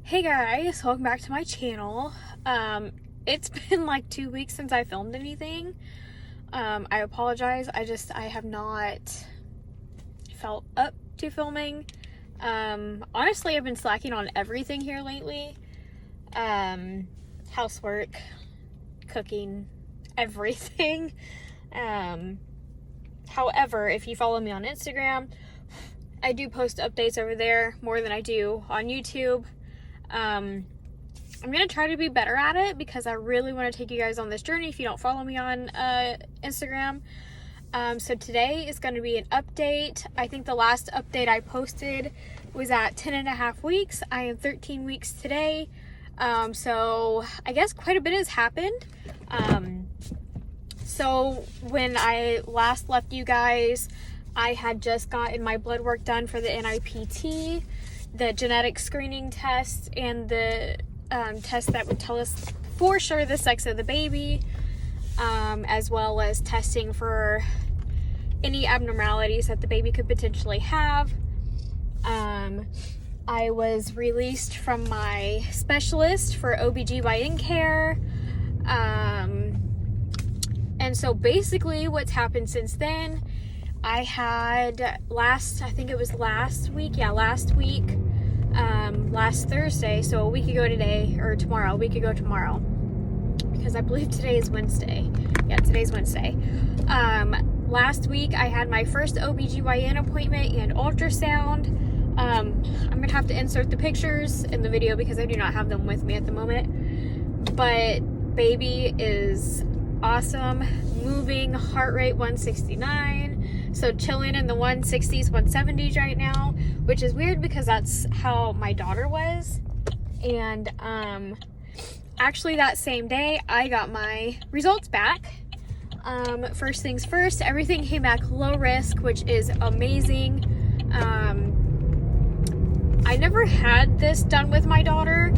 Hey guys, welcome back to my channel. It's been like 2 weeks since I filmed anything. I apologize. I have not felt up to filming. Honestly, I've been slacking on everything here lately. Housework, cooking, everything. However, if you follow me on Instagram, I do post updates over there more than I do on YouTube. I'm gonna try to be better at it because I really want to take you guys on this journey if you don't follow me on Instagram. So today is going to be an update. I think the last update I posted was at 10.5 weeks. I am 13 weeks today. So I guess quite a bit has happened. So when I last left you guys, I had just gotten my blood work done for the NIPT, the genetic screening test, and the test that would tell us for sure the sex of the baby, as well as testing for any abnormalities that the baby could potentially have. I was released from my specialist for OBGYN care. And so basically what's happened since then, I had last Thursday, so a week ago tomorrow, because I believe today is Wednesday. Yeah, today's Wednesday. Last week I had my first OBGYN appointment and ultrasound. I'm gonna have to insert the pictures in the video because I do not have them with me at the moment. But baby is awesome, moving, heart rate 169, so chilling in the 160s, 170s right now, which is weird because that's how my daughter was. And actually that same day I got my results back. First things first, everything came back low risk, which is amazing. I never had this done with my daughter.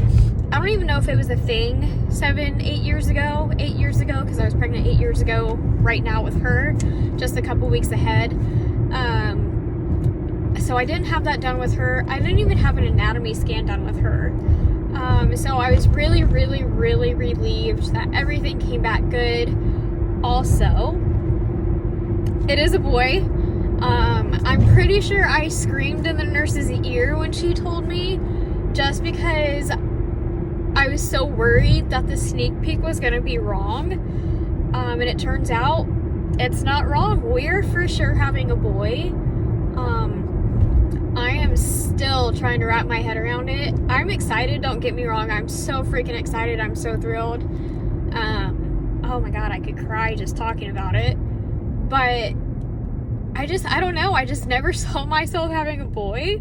I don't even know if it was a thing 8 years ago, because I was pregnant 8 years ago right now with her, just a couple weeks ahead. So I didn't have that done with her. I didn't even have an anatomy scan done with her. So I was really, really, really relieved that everything came back good. Also, it is a boy. I'm pretty sure I screamed in the nurse's ear when she told me, just because I was so worried that the sneak peek was going to be wrong. And it turns out it's not wrong. We're for sure having a boy. I am still trying to wrap my head around it. I'm excited, don't get me wrong. I'm so freaking excited. I'm so thrilled. Oh my God, I could cry just talking about it. But I don't know. I just never saw myself having a boy.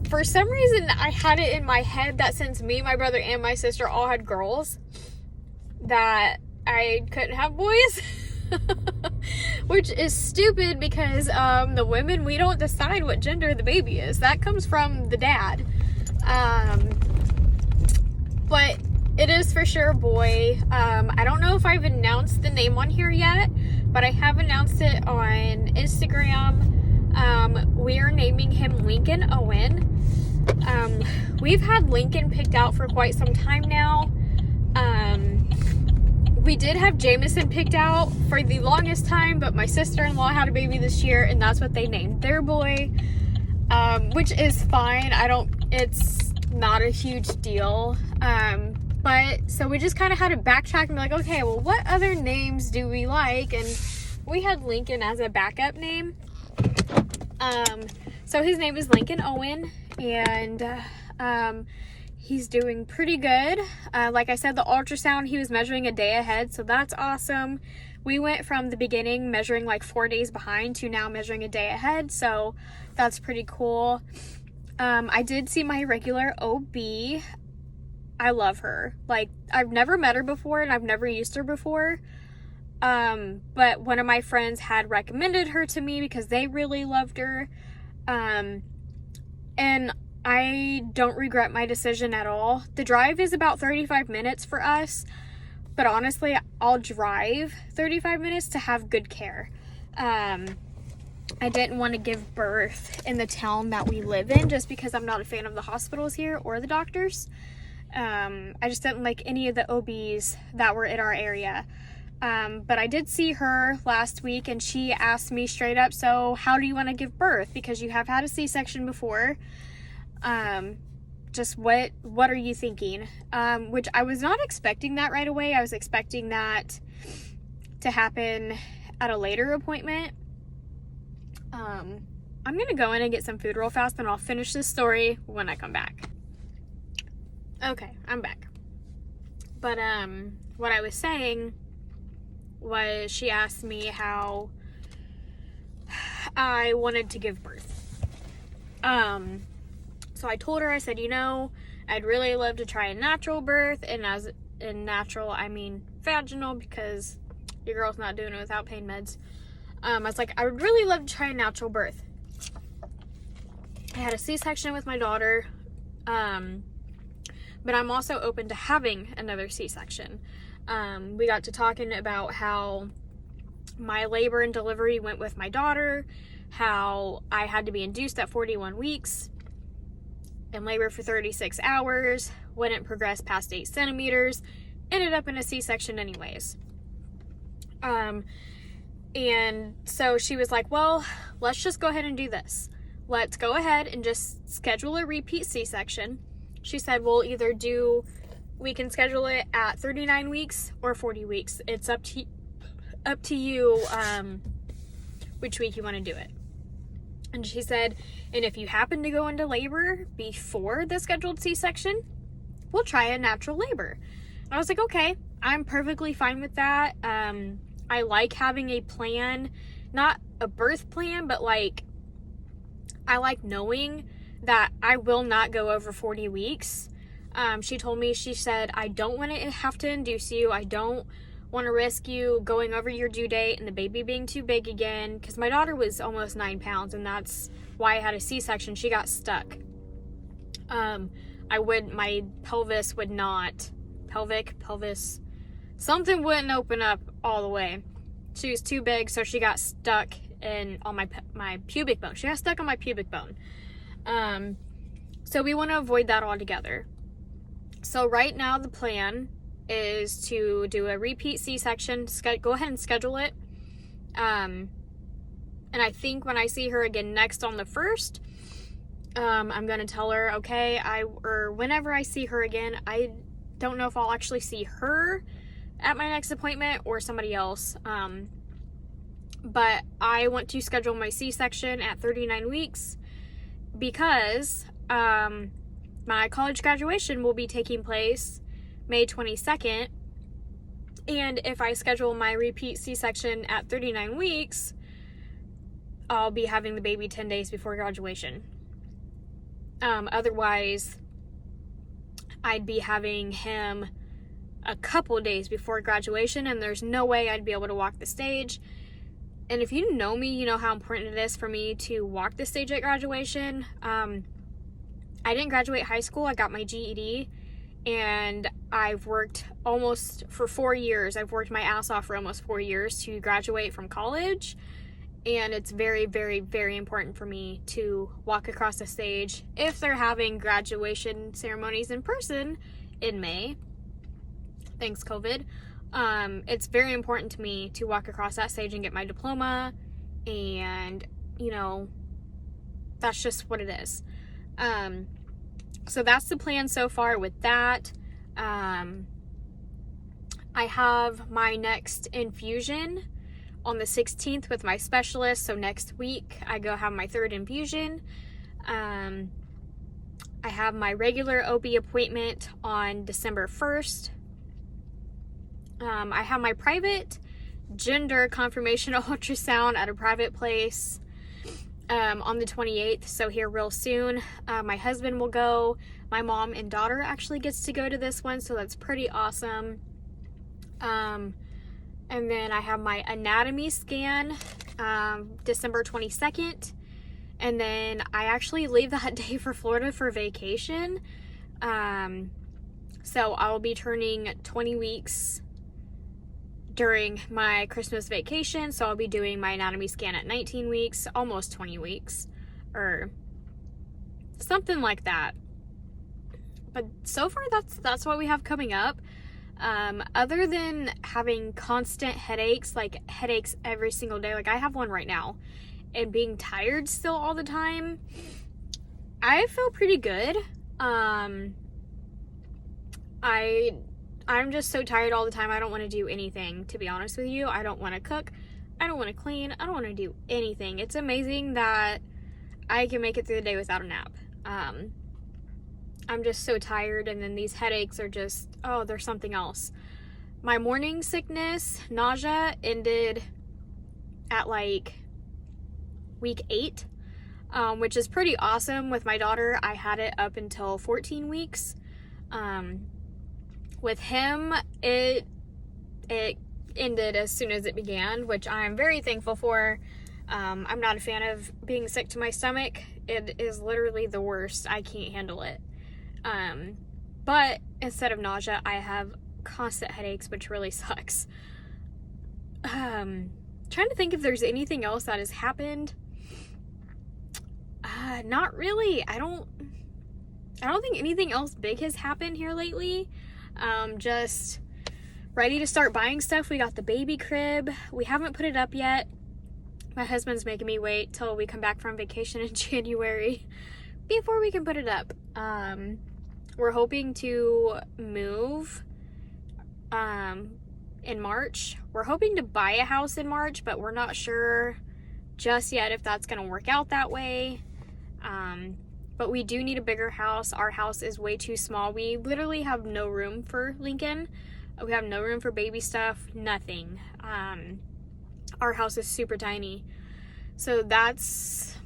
For some reason, I had it in my head that since me, my brother, and my sister all had girls, that I couldn't have boys. Which is stupid because the women, we don't decide what gender the baby is. That comes from the dad. But it is for sure a boy. I don't know if I've announced the name on here yet, but I have announced it on Instagram. We are naming him Lincoln Owen. We've had Lincoln picked out for quite some time now. We did have Jameson picked out for the longest time, but my sister-in-law had a baby this year, and that's what they named their boy, which is fine. It's not a huge deal. But so we just kind of had to backtrack and be like, okay, well, what other names do we like? And we had Lincoln as a backup name. So his name is Lincoln Owen, and he's doing pretty good. Like I said, the ultrasound, he was measuring a day ahead, so that's awesome. We went from the beginning measuring like 4 days behind to now measuring a day ahead, so that's pretty cool. I did see my regular OB. I love her. Like, I've never met her before and I've never used her before. But one of my friends had recommended her to me because they really loved her. And I don't regret my decision at all. The drive is about 35 minutes for us, but honestly, I'll drive 35 minutes to have good care. I didn't want to give birth in the town that we live in just because I'm not a fan of the hospitals here or the doctors. I just didn't like any of the OBs that were in our area. But I did see her last week and she asked me straight up, so how do you want to give birth? Because you have had a C-section before. Just what are you thinking? Which I was not expecting that right away. I was expecting that to happen at a later appointment. I'm gonna go in and get some food real fast and I'll finish this story when I come back. Okay, I'm back. But what I was saying was she asked me how I wanted to give birth. So I told her, I said, I'd really love to try a natural birth, and as in natural, I mean vaginal, because your girl's not doing it without pain meds. I was like, I would really love to try a natural birth. I had a C-section with my daughter, but I'm also open to having another C-section. We got to talking about how my labor and delivery went with my daughter, how I had to be induced at 41 weeks and labor for 36 hours, wouldn't progress past 8 centimeters, ended up in a C-section anyways. And so she was like, well, let's just go ahead and do this. Let's go ahead and just schedule a repeat C-section. She said, we can schedule it at 39 weeks or 40 weeks. It's up to you, which week you want to do it. And she said, and if you happen to go into labor before the scheduled C-section, we'll try a natural labor. And I was like, okay, I'm perfectly fine with that. I like having a plan, not a birth plan, but I like knowing that I will not go over 40 weeks. She said, I don't want to have to induce you. I don't want to risk you going over your due date and the baby being too big again, because my daughter was almost 9 pounds and that's why I had a C-section. She got stuck. My pelvis would not, pelvis, something wouldn't open up all the way. She was too big, so she got stuck on my pubic bone. She got stuck on my pubic bone. So we want to avoid that altogether. So right now the plan is to do a repeat C-section. Go ahead and schedule it. And I think when I see her again next on the 1st, I'm going to tell her, okay, or whenever I see her again, I don't know if I'll actually see her at my next appointment or somebody else. But I want to schedule my C-section at 39 weeks because my college graduation will be taking place May 22nd. And if I schedule my repeat C-section at 39 weeks, I'll be having the baby 10 days before graduation. Otherwise, I'd be having him a couple days before graduation, and there's no way I'd be able to walk the stage. And if you know me, you know how important it is for me to walk the stage at graduation. I didn't graduate high school. I got my GED, and I've worked almost for 4 years. I've worked my ass off for almost 4 years to graduate from college, and it's very, very, very important for me to walk across the stage if they're having graduation ceremonies in person in May. Thanks, COVID. It's very important to me to walk across that stage and get my diploma, and that's just what it is. So that's the plan so far with that. I have my next infusion on the 16th with my specialist, so next week I go have my 3rd infusion. I have my regular OB appointment on December 1st. I have my private gender confirmation ultrasound at a private place on the 28th, so here real soon. My husband will go. My mom and daughter actually gets to go to this one, so that's pretty awesome. And then I have my anatomy scan December 22nd, and then I actually leave that day for Florida for vacation. So I'll be turning 20 weeks during my Christmas vacation. So I'll be doing my anatomy scan at 19 weeks, almost 20 weeks, or something like that. But so far, that's what we have coming up. Other than having constant headaches, like headaches every single day, like I have one right now, and being tired still all the time, I feel pretty good. I'm just so tired all the time. I don't want to do anything, to be honest with you. I don't want to cook. I don't want to clean. I don't want to do anything. It's amazing that I can make it through the day without a nap. I'm just so tired, and then these headaches are just, oh, there's something else. My morning sickness, nausea, ended at like week 8, which is pretty awesome. With my daughter, I had it up until 14 weeks. With him, it ended as soon as it began, which I'm very thankful for. I'm not a fan of being sick to my stomach. It is literally the worst. I can't handle it. But instead of nausea, I have constant headaches, which really sucks. Trying to think if there's anything else that has happened. Not really. I don't think anything else big has happened here lately. Just ready to start buying stuff. We got the baby crib. We haven't put it up yet. My husband's making me wait till we come back from vacation in January before we can put it up. We're hoping to move in March. We're hoping to buy a house in March, but we're not sure just yet if that's going to work out that way. But we do need a bigger house. Our house is way too small. We literally have no room for Lincoln. We have no room for baby stuff, nothing. Our house is super tiny. So that's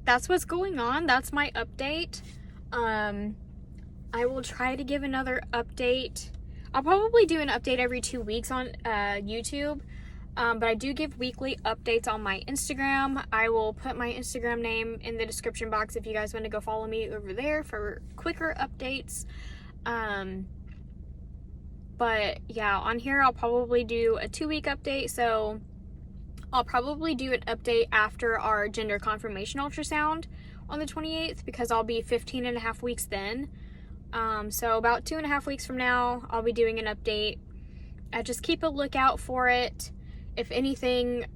what's going on. That's my update. I will try to give another update. I'll probably do an update every 2 weeks on YouTube. But I do give weekly updates on my Instagram. I will put my Instagram name in the description box if you guys want to go follow me over there for quicker updates. But yeah, on here I'll probably do a 2-week update. So I'll probably do an update after our gender confirmation ultrasound on the 28th, because I'll be 15 and a half weeks then. So about 2.5 weeks from now, I'll be doing an update. Just keep a lookout for it. If anything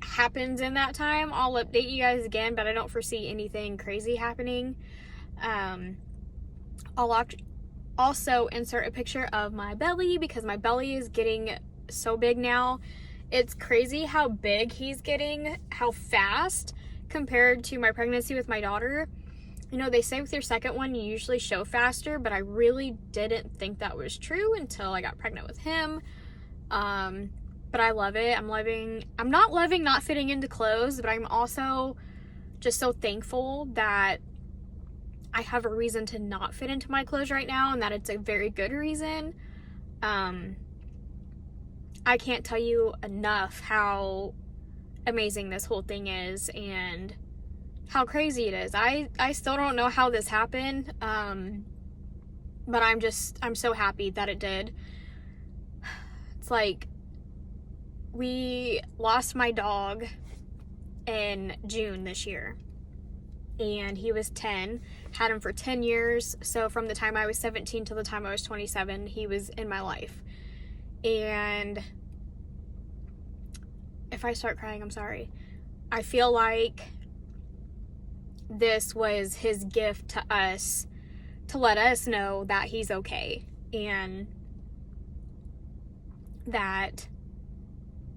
happens in that time, I'll update you guys again, but I don't foresee anything crazy happening. I'll also insert a picture of my belly, because my belly is getting so big now. It's crazy how big he's getting, how fast, compared to my pregnancy with my daughter. You know, they say with your second one, you usually show faster, but I really didn't think that was true until I got pregnant with him. But I love it. I'm not loving not fitting into clothes, but I'm also just so thankful that I have a reason to not fit into my clothes right now, and that it's a very good reason. I can't tell you enough how amazing this whole thing is and how crazy it is. I still don't know how this happened, but I'm so happy that it did. It's like, we lost my dog in June this year, and he was 10, had him for 10 years. So from the time I was 17 till the time I was 27, he was in my life. And if I start crying, I'm sorry. I feel like this was his gift to us, to let us know that he's okay, and that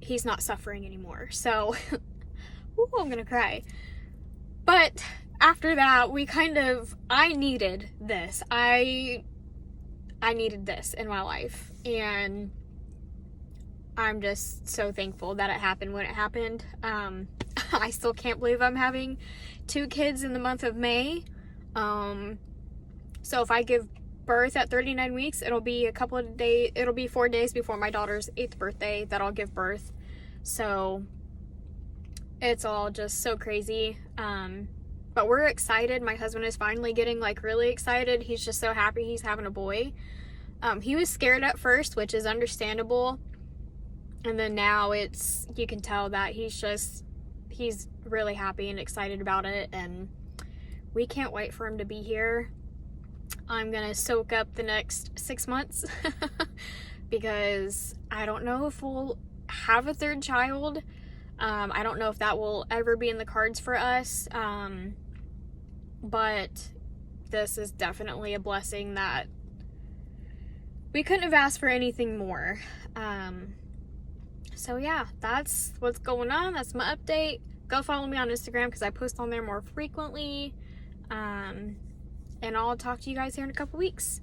he's not suffering anymore. So, ooh, I'm gonna cry. But after that, I needed this. I needed this in my life, and I'm just so thankful that it happened when it happened. I still can't believe I'm having 2 kids in the month of May. So if I give birth at 39 weeks, it'll be 4 days before my daughter's 8th birthday that I'll give birth. So it's all just so crazy. But we're excited. My husband is finally getting really excited. He's just so happy he's having a boy. He was scared at first, which is understandable. And then now you can tell that he's really happy and excited about it, and we can't wait for him to be here. I'm gonna soak up the next 6 months because I don't know if we'll have a third child. I don't know if that will ever be in the cards for us. But this is definitely a blessing that we couldn't have asked for anything more. So yeah, that's what's going on. That's my update. Go follow me on Instagram because I post on there more frequently. And I'll talk to you guys here in a couple weeks.